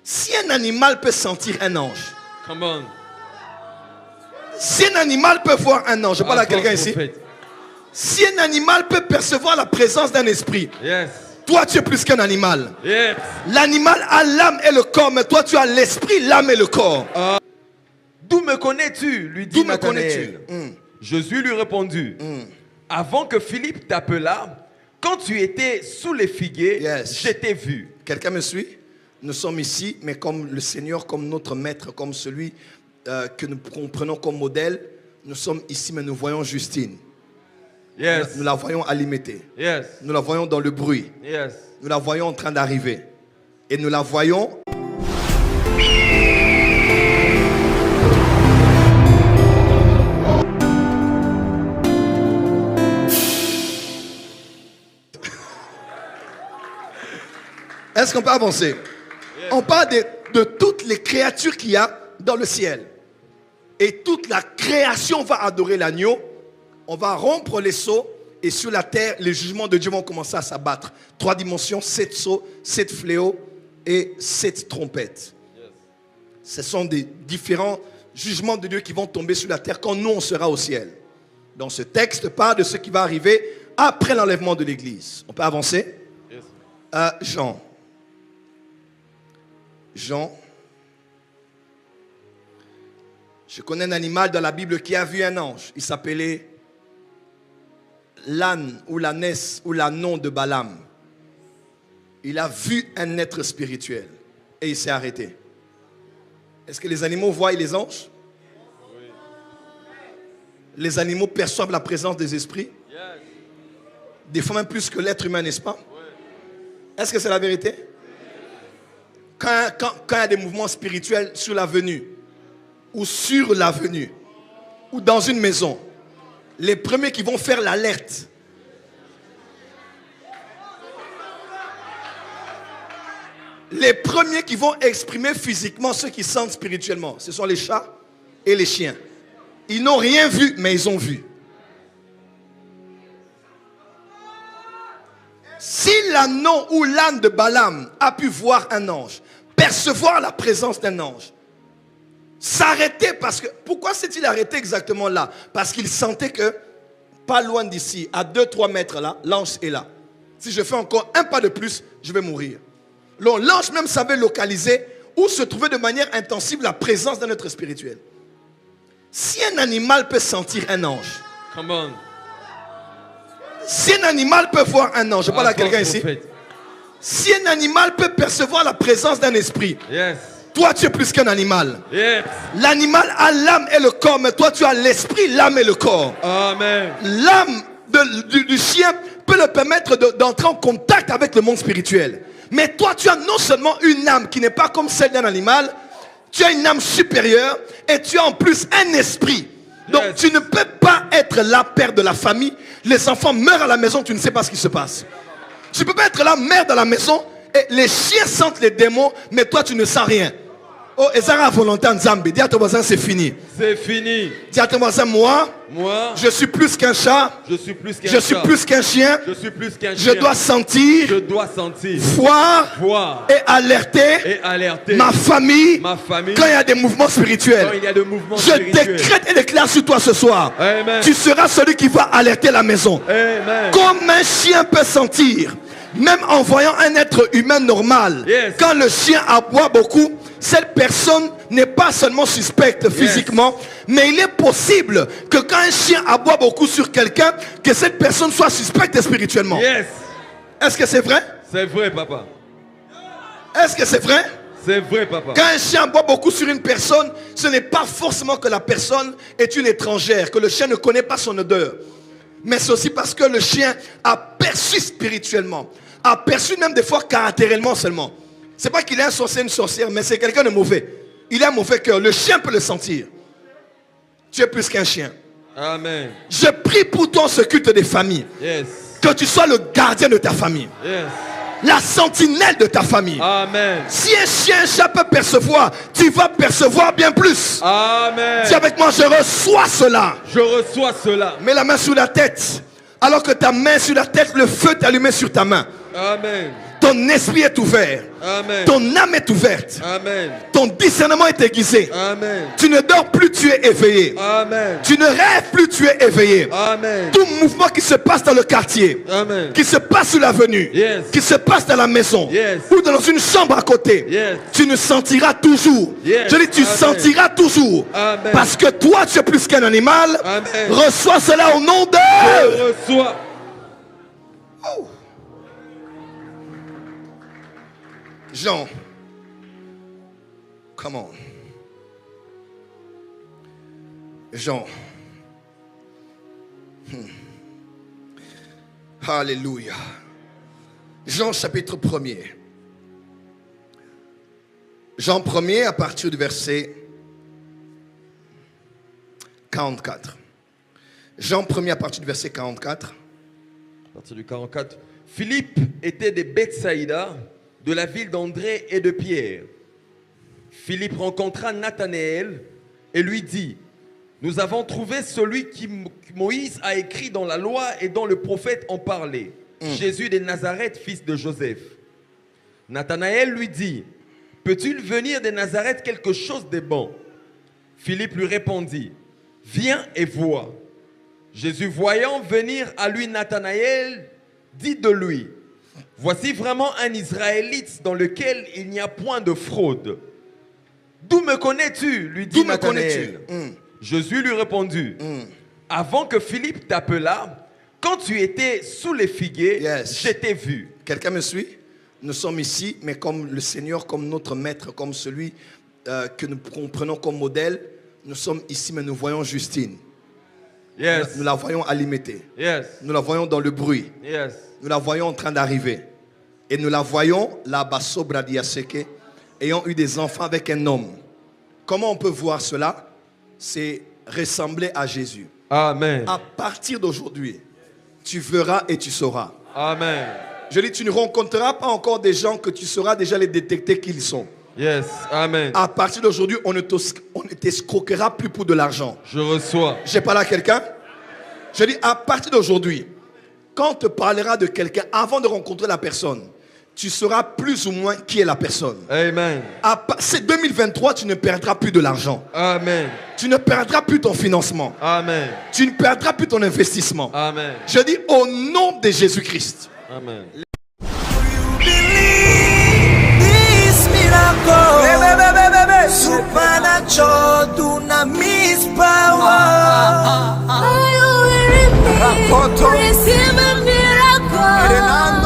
Si un animal peut sentir un ange, Come on. si un animal peut voir un ange, je parle à quelqu'un ici. Prophet. Si un animal peut percevoir la présence d'un esprit, Yes. toi tu es plus qu'un animal. Yes. L'animal a l'âme et le corps, mais toi tu as l'esprit, l'âme et le corps. D'où me connais-tu? Lui dit D'où me Nathanaël. connais-tu? Josué lui répondit, avant que Philippe t'appelât, quand tu étais sous les figuiers, Yes. je t'ai vu. Quelqu'un me suit? Nous sommes ici, mais comme le Seigneur, comme notre maître, comme celui que nous comprenons comme modèle, nous sommes ici, mais nous voyons Justine. Yes. Nous la voyons alimentée. Yes. Nous la voyons dans le bruit. Yes. Nous la voyons en train d'arriver. Et nous la voyons. Est-ce qu'on peut avancer? Yes. On parle de toutes les créatures qu'il y a dans le ciel. Et toute la création va adorer l'agneau. On va rompre les sceaux. Et sur la terre, les jugements de Dieu vont commencer à s'abattre. 3 dimensions, 7 sceaux, 7 fléaux et 7 trompettes. Yes. Ce sont des différents jugements de Dieu qui vont tomber sur la terre quand nous, on sera au ciel. Donc ce texte parle de ce qui va arriver après l'enlèvement de l'église. On peut avancer? Yes. Jean. Je connais un animal dans la Bible qui a vu un ange. Il s'appelait l'âne ou l'ânesse ou l'ânon de Balaam. Il a vu un être spirituel et il s'est arrêté. Est-ce que les animaux voient les anges? Oui. Les animaux perçoivent la présence des esprits? Yes. Des fois même plus que l'être humain, n'est-ce pas? Oui. Est-ce que c'est la vérité? Quand il y a des mouvements spirituels sur l'avenue ou sur l'avenue ou dans une maison, les premiers qui vont faire l'alerte, les premiers qui vont exprimer physiquement ce qu'ils sentent spirituellement, ce sont les chats et les chiens. Ils n'ont rien vu, mais ils ont vu. Si l'ânon ou l'âne de Balaam a pu voir un ange, percevoir la présence d'un ange, s'arrêter parce que... Pourquoi s'est-il arrêté exactement là? Parce qu'il sentait que, pas loin d'ici, à 2-3 mètres là, l'ange est là. Si je fais encore un pas de plus, je vais mourir. L'ange même savait localiser où se trouvait de manière intensive la présence d'un être spirituel. Si un animal peut sentir un ange, Come on. si un animal peut voir un ange, je parle à quelqu'un ici. Si un animal peut percevoir la présence d'un esprit, Yes. toi tu es plus qu'un animal. Yes. L'animal a l'âme et le corps, mais toi tu as l'esprit, l'âme et le corps. Amen. L'âme du chien peut le permettre d'entrer en contact avec le monde spirituel. Mais toi tu as non seulement une âme qui n'est pas comme celle d'un animal, tu as une âme supérieure et tu as en plus un esprit. Donc yes. Tu ne peux pas être là père de la famille. Les enfants meurent à la maison, tu ne sais pas ce qui se passe. Tu ne peux pas être là mère dans la maison et les chiens sentent les démons, mais toi tu ne sens rien. Oh, Ezara volonté en Zambie. Dis à ton voisin, c'est fini. C'est fini. Dis à ton voisin, moi, je suis plus qu'un chat. Je suis plus qu'un Je suis plus qu'un chien. Je suis plus qu'un chien. Je dois sentir. Voir. Et alerter. Ma famille. Quand il y a des mouvements spirituels. Je décrète et déclare sur toi ce soir. Amen. Tu seras celui qui va alerter la maison. Amen. Comme un chien peut sentir. Même en voyant un être humain normal, yes. Quand le chien aboie beaucoup, cette personne n'est pas seulement suspecte physiquement, yes. Mais il est possible que quand un chien aboie beaucoup sur quelqu'un, que cette personne soit suspecte spirituellement. Yes. Est-ce que c'est vrai? C'est vrai, papa. Est-ce que c'est vrai? C'est vrai, papa. Quand un chien aboie beaucoup sur une personne, ce n'est pas forcément que la personne est une étrangère, que le chien ne connaît pas son odeur. Mais c'est aussi parce que le chien a perçu spirituellement, a perçu même des fois caractériellement seulement. C'est pas qu'il est un sorcier, une sorcière, mais c'est quelqu'un de mauvais. Il a un mauvais cœur. Le chien peut le sentir. Tu es plus qu'un chien. Amen. Je prie pour toi ce culte des familles. Yes. Que tu sois le gardien de ta famille. Yes. La sentinelle de ta famille. Amen. Si un chien, un chat peut percevoir, tu vas percevoir bien plus. Amen. Dis avec moi, je reçois cela. Je reçois cela. Mets la main sur la tête. Alors que ta main sur la tête, le feu est allumé sur ta main. Amen. Ton esprit est ouvert. Amen. Ton âme est ouverte. Amen. Ton discernement est aiguisé. Amen. Tu ne dors plus, tu es éveillé. Amen. Tu ne rêves plus, tu es éveillé. Amen. Tout mouvement qui se passe dans le quartier, Amen. qui se passe sur l'avenue, Yes. qui se passe dans la maison, Yes. ou dans une chambre à côté, Yes. tu ne sentiras toujours. Yes. Je dis, tu Amen. sentiras toujours. Amen. Parce que toi, tu es plus qu'un animal. Amen. Reçois cela au nom de... Je reçois. Jean, come on. Jean. Alléluia. Jean chapitre 1er. Jean 1er à partir du verset 44. Jean 1er à partir du verset 44. À partir du 44. Philippe était de Bethsaïda, de la ville d'André et de Pierre. Philippe rencontra Nathanaël et lui dit: nous avons trouvé celui qui Moïse a écrit dans la loi et dont le prophète en parlait, Jésus de Nazareth, fils de Joseph. Nathanaël lui dit: peut-il venir de Nazareth quelque chose de bon? Philippe lui répondit: viens et vois. Jésus, voyant venir à lui Nathanaël, dit de lui: voici vraiment un Israélite dans lequel il n'y a point de fraude. D'où me connais-tu? Lui dit Nathanaël. Jésus lui répondit: avant que Philippe t'appelât, quand tu étais sous les figuiers, je t'ai vu. Quelqu'un me suit? Nous sommes ici, mais comme le Seigneur, comme notre maître, comme celui que nous comprenons comme modèle, nous sommes ici, mais nous voyons Justine. Yes. Nous la voyons alimentée. Yes. Nous la voyons dans le bruit. Yes. Nous la voyons en train d'arriver. Et nous la voyons, la Basobra Diaseke, ayant eu des enfants avec un homme. Comment on peut voir cela? C'est ressembler à Jésus. Amen. À partir d'aujourd'hui, tu verras et tu sauras. Amen. Je dis, tu ne rencontreras pas encore des gens que tu sauras déjà les détecter qui ils sont. Yes. Amen. À partir d'aujourd'hui, on ne t'escroquera plus pour de l'argent. Je reçois. J'ai parlé à quelqu'un? Je dis, à partir d'aujourd'hui, quand on te parlera de quelqu'un, avant de rencontrer la personne, tu sauras plus ou moins qui est la personne. Amen. C'est 2023, tu ne perdras plus de l'argent. Amen. Tu ne perdras plus ton financement. Amen. Tu ne perdras plus ton investissement. Amen. Je dis au nom de Jésus-Christ. Amen. Supernatural dunamis power. Receive a miracle.